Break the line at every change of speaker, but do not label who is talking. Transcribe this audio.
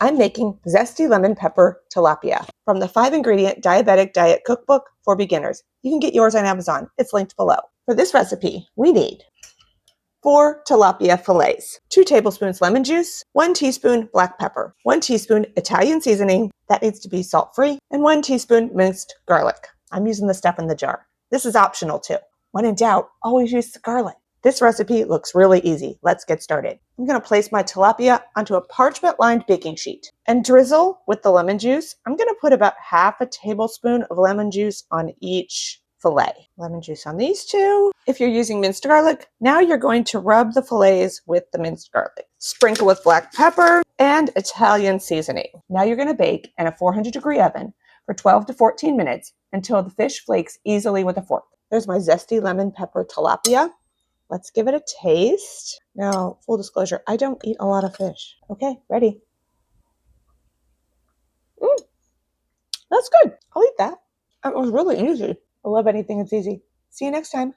I'm making Zesty Lemon Pepper Tilapia from the 5-ingredient Diabetic Diet Cookbook for Beginners. You can get yours on Amazon. It's linked below. For this recipe, we need 4 tilapia fillets, 2 tablespoons lemon juice, 1 teaspoon black pepper, 1 teaspoon Italian seasoning, that needs to be salt-free, and 1 teaspoon minced garlic. I'm using the stuff in the jar. This is optional too. When in doubt, always use the garlic. This recipe looks really easy. Let's get started. I'm going to place my tilapia onto a parchment-lined baking sheet and drizzle with the lemon juice. I'm going to put about half a tablespoon of lemon juice on each fillet. Lemon juice on these 2. If you're using minced garlic, now you're going to rub the fillets with the minced garlic. Sprinkle with black pepper and Italian seasoning. Now you're going to bake in a 400-degree oven for 12 to 14 minutes until the fish flakes easily with a fork. There's my Zesty Lemon Pepper Tilapia. Let's give it a taste. Now, full disclosure, I don't eat a lot of fish. Okay, ready. That's good. I'll eat that. It was really easy. I love anything that's easy. See you next time.